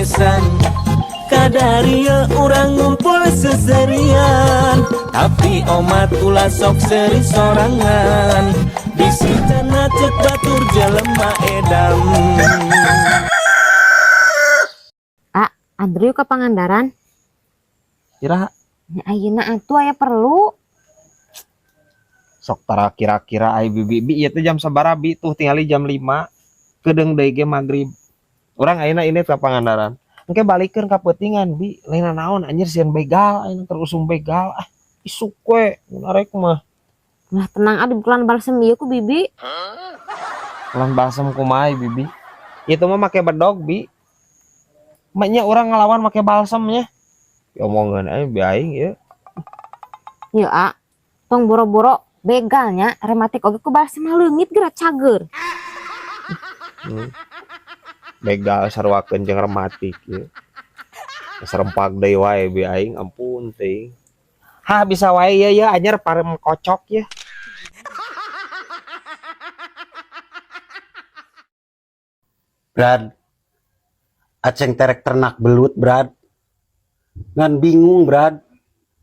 bebesan kadaria orang ngumpul seserian tapi omat ulah sok seri sorangan bisitana cek batur jelema edam. Andrew ke Pangandaran Kira ayeuna atuh aya perlu sok tara kira-kira ai bibi ieu teh jam sabaraha bi tuh tingali jam 5 kedeung deui ge magrib. Urang ayeuna ini ka Pangandaran. Engke balikeun ka peutingan bi lain naon anjir sieun begal ayeuna terusum begal isuk we arek mah. lah tenang adi bulan balsem ieu ku bibi Ulang balsem kumaha bibi? Itu mah make bedog bi. Maknya orang ngelawan make balsemnya. Omongan bi aing ieu. ieu tong boro-boro begalnya rematik oge ku balsem leungit geura cager. Begal sarwakeun jeung rematik ieu. Serempak deui wae bi aing ampun teuing. Bisa wae ya anyar parem kocok ya. Brad, aceng terek ternak belut, Brad. Ngan bingung, Brad.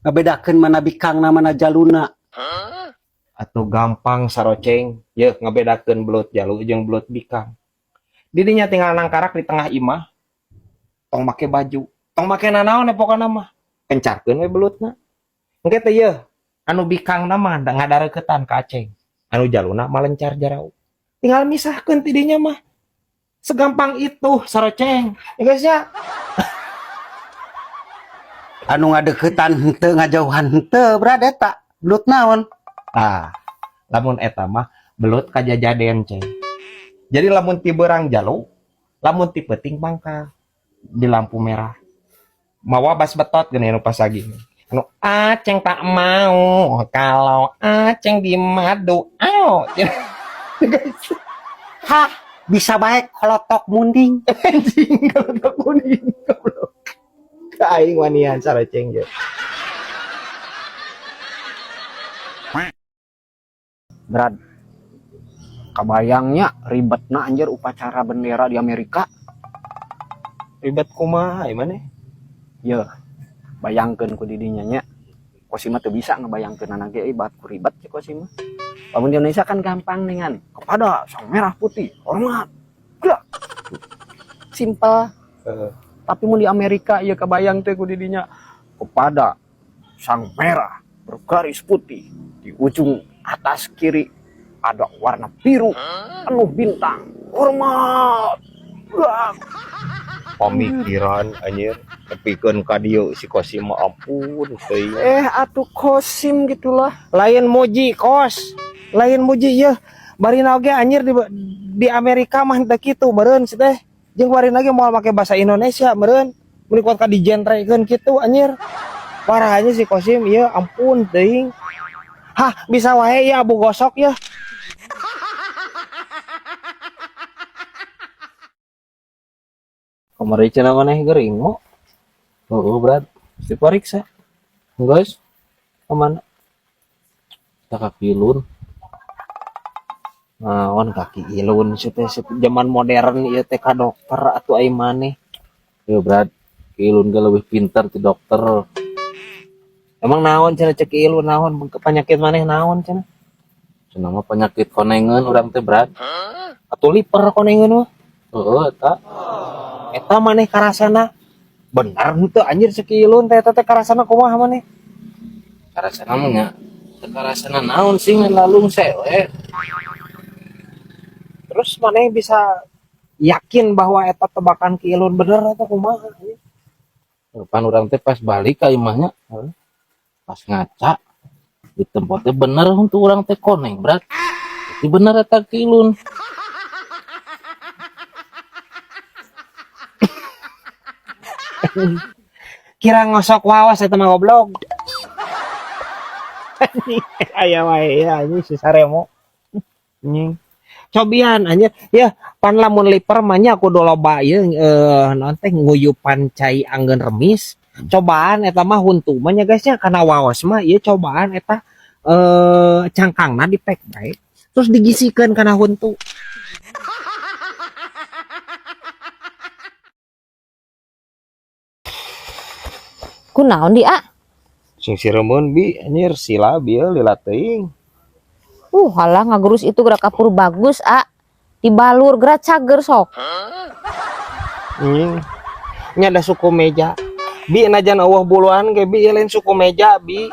Ngebedakeun mana bikangna mana jaluna. Atuh gampang saroceng, ye ngebedakeun belut jalu jeung belut bikang. Didinya tinggal nangkarak di tengah imah. Tong make baju, tong make nanaon pokona mah. Kencarkeun we belutna. Engke teh ye, anu bikangna mah ngadareukeutan ka aceng. Anu jaluna malencar jarau. Tinggal misahkeun ti dinya mah. Segampang itu saroceng. Ya guys ya. Anu ngadeuketan henteu ngajauhan henteu, Brad eta. Belut naon? Lamun eta mah belut kajajaden ceng. Jadi lamun ti beurang jalu, lamun ti peuting mangka di lampu merah. Mawa bas betot geuning anu pasagi. Anu aceng tak mau kalau aceng di madu. Hah, bisa baik holotok munding. Anjing holotok munding goblok. Ka aing wanian saroceng je. Brad, kebayangnya ribetna anjir upacara bendera di Amerika. Ribet kumaha maneh? Ya, bayangkeun ku didinya nya. Kosi mah teu bisa ngebayangkeun anak ge bat ku ribet cek kosi mah. Lamun di Indonesia kan gampang ningan. Kepada sang merah putih, hormat. Gila. Simpel. Tapi mun di Amerika ieu kebayang teh ku didinya kepada sang merah bergaris putih di ujung atas kiri ada warna biru penuh bintang hormat. Pemikiran anjir tepikeun ka dieu si Kosim mah ampun teuing. Atuh Kosim gitulah. Lain muji kos. Lain muji ya. Bari oge anjir di Amerika mah teh kitu meureun sih teh. Jeung bari lagi moal make bahasa Indonesia meureun. Mun kuat ka dijentrekeun kitu anjir. Parahnya si Kosim ieu ampun teuing. Bisa wae ya Abu Gosok ya. Kamari cenah maneh geuring mo. Brad. Si pariksa. Guys. Kemana? Kaki ilun. Naon kaki ilun sih teh zaman modern ieu teh ka dokter atuh ai maneh. Yo Brad, ilun ge leuwih pinter ti dokter. Emang naon cenah cek ilun naon penyakit maneh naon cenah? Cenah mah penyakit konengeun urang teh Brad. Atuh liper konengeun mah. Eta. Eta maneh karasana bener henteu anjir cek ilun teh eta teh karasana kumaha maneh? Karasana mah nya karasana naon sih ngan lalung sewe. Terus maneh bisa yakin bahwa eta tebakan ki ilun bener atau kumaha? Pan urang teh pas balik ka imahnya pas ngaca di tempatnya bener untuk orang teh koneng Brad. Jadi bener eta ki ilun. Kira ngosok wawas eta mah goblok. Aya wae ya ini si Saremo. Anjing. Cobian anjir ya pan lamun liper mah nya kudu loba ieu naon teh nguyupan cai anggeun remis. Cobaan eta mah huntu mah nya guys nya kana waos mah ieu cobaan eta cangkangna dipek bae terus digisikeun kana huntu. Kunaon di A? Sing siremun bi anjir sila bieu lila teuing. Halah ngagurus itu gerak kapur bagus A. Dibalur gerak cager sok. Anjing. Nya ada suku meja. Bi najan eueuh buluan ge bi lain suku meja bi.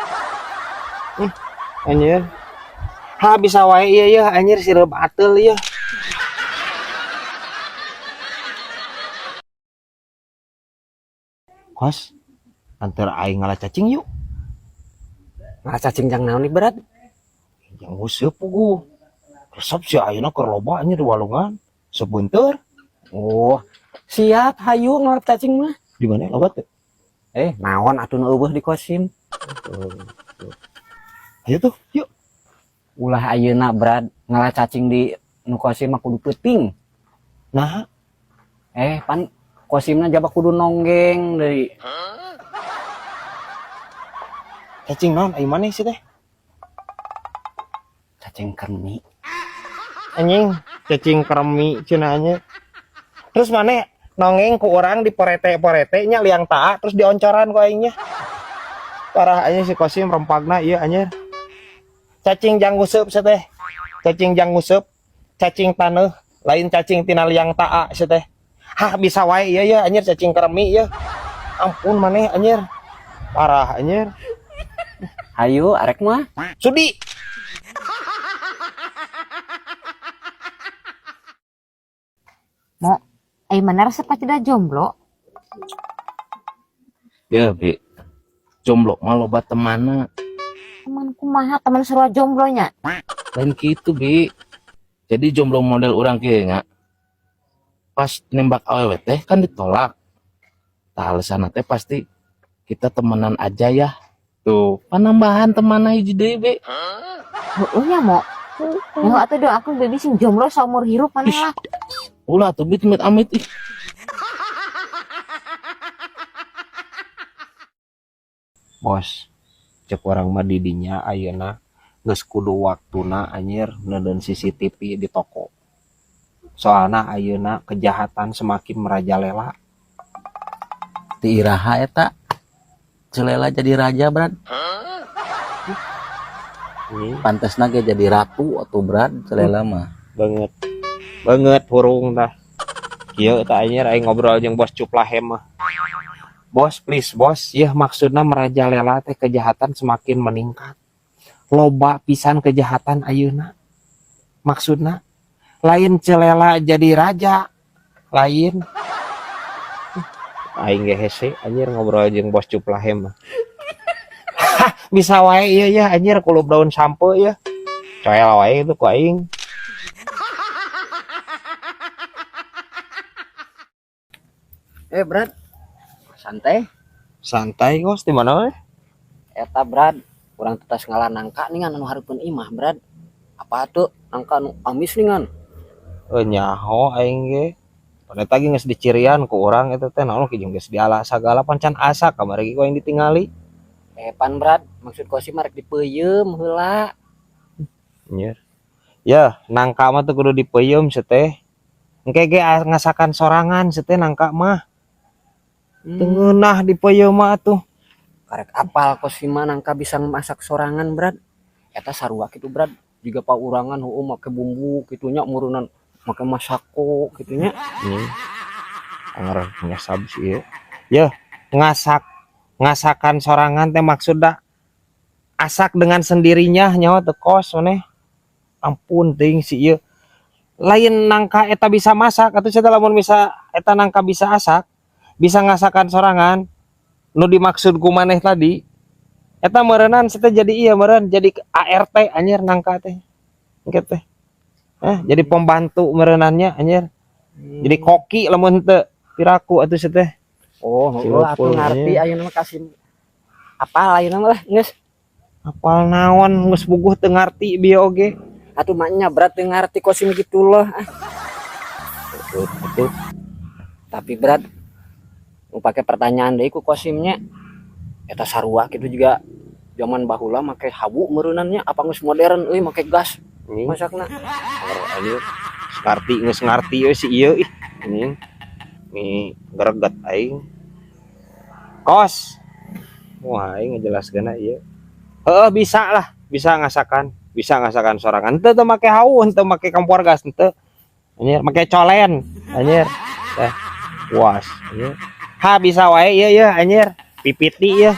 Anjir. Ha bisa wae ieu ya anjir sireup ateul ieu. Kos, antar aing ngalah cacing yuk. Ngalah cacing jang naon nih berat? Yang useup puguh. Resep si ayeuna keur loba nya di walungan. Sebentar. Oh, siap hayu ngalah cacing mah. Di mana loba teh? Naon atuh nu eueuh di Kosim? Ayo tuh, yuk. Ulah ayeuna berat ngalah cacing di nu Kosim mah kudu peuting. Nah, Pan Kosimna jaba kudu nonggeng deui. cacing naon ai maneh sih teh? Cacing kermi. Anjing, cacing kremi cenah nya. Terus maneh nongeng ku orang di porete-porete nya liang taa terus dioncoran ku aing nya. Parah anjing si Kosim rempagna ieu anjir. Cacing jang nguseup sih teh. Cacing jang nguseup, cacing taneuh, lain cacing tina liang taa sih teh. Hah bisa wae ieu ya anjir cacing kremi ya. Ampun maneh anjir. Parah anjir. Hayu arek mah. Sudi. Mo, mana resep tidak jomblo? Ya, Bi. Jomblo mah loba temanna. Teman kumaha teman seru jomblonya? Lain gitu, Bi. Jadi jomblo model orang kieu nya. Pas nembak awewe teh kan ditolak. Tah alasanna teh pasti kita temenan aja ya. Tuh, penambahan temanna hiji deui, Be. Heueuh nya Mo. Nyaho atuh do aku baby sing jomblo saumur hirup mana lah. Ulah tuh bit amit ih. Bos, cek orang mah didinya ayeuna geus kudu waktuna anjir neudeun CCTV di toko. Soalna ayeuna kejahatan semakin merajalela. Ti iraha eta celela jadi raja Brad. Pantesna ge jadi ratu atau Brad celela mah. Banget hurung tah. Kieu tah anjir aing ngobrol jeung Bos Cuplahem mah. Bos please bos, ya maksudna merajalela teh kejahatan semakin meningkat. Loba pisan kejahatan ayeuna. Maksudna lain celela jadi raja, lain aing ge hese anjir ngobrol jeung Bos Cuplahem mah. Bisa wae ieu ya anjir kulup daun sampo ya. Coel wae itu ku aing. Brad. Santai kos di mana we? Eta Brad, urang tetas ngalah nangka ningan anu hareupeun imah Brad. Apa tuh nangka anu amis ningan? Nyaho aing ge. Pada tadi geus dicirian ku urang eta teh naon kijung geus dialah sagala pancan asa kamari ku aing ditingali. Pan Brad, maksud Kosim marek dipeuyeum heula. Anjir. Ya, nangka mah tuh kudu dipeuyeum sih teh. Engke ge ngasakan sorangan sih teh nangka mah. Tengeunah dipeuyeum mah atuh. Karek apal Kosim mah nangka bisa masak sorangan Brad. Eta sarua kitu Brad, juga paurangan heueuh make bumbu kitu nya murunan make masako kitu nya. Angaran punya sab sih ya. Ngasakan sorangan teh maksudna asak dengan sendirinya nyawa teu kos maneh. Ampun teuing si ieu. Lain nangka eta bisa masak atuh cenah lamun bisa eta nangka bisa asak, bisa ngasakan sorangan nu dimaksud ku maneh tadi. Eta meureunnan teh jadi ieu meureun jadi ART anjir nangka teh. Engke teh. Jadi pembantu meureunannya anjir. Jadi koki lamun teu piraku atuh teh. Oh, aku ngarti ayeuna mah Kasim. Apal ayeuna mah lah geus. Apal naon geus buguh teu ngarti bieu oge. Atuh maknya berat teu ngarti Kosim kitu loh. Betul. Tapi berat mau pakai pertanyaan deui ku Kosimnya. Eta sarua kitu juga zaman baheula make habu meureunannya apa geus modern euy make gas masakna. Anjir. Geus ngarti si ieu ih. Ini greget aing. Kos. Wah, aing ngejelaskeun ieu. Bisa lah, bisa ngasakan sorangan. Henteu teu make hau, henteu make kompor gas, henteu. Anjir, make colen. Anjir. Teh. Puas, anjir. Ha bisa wae ieu anjir. Pipiti ieu.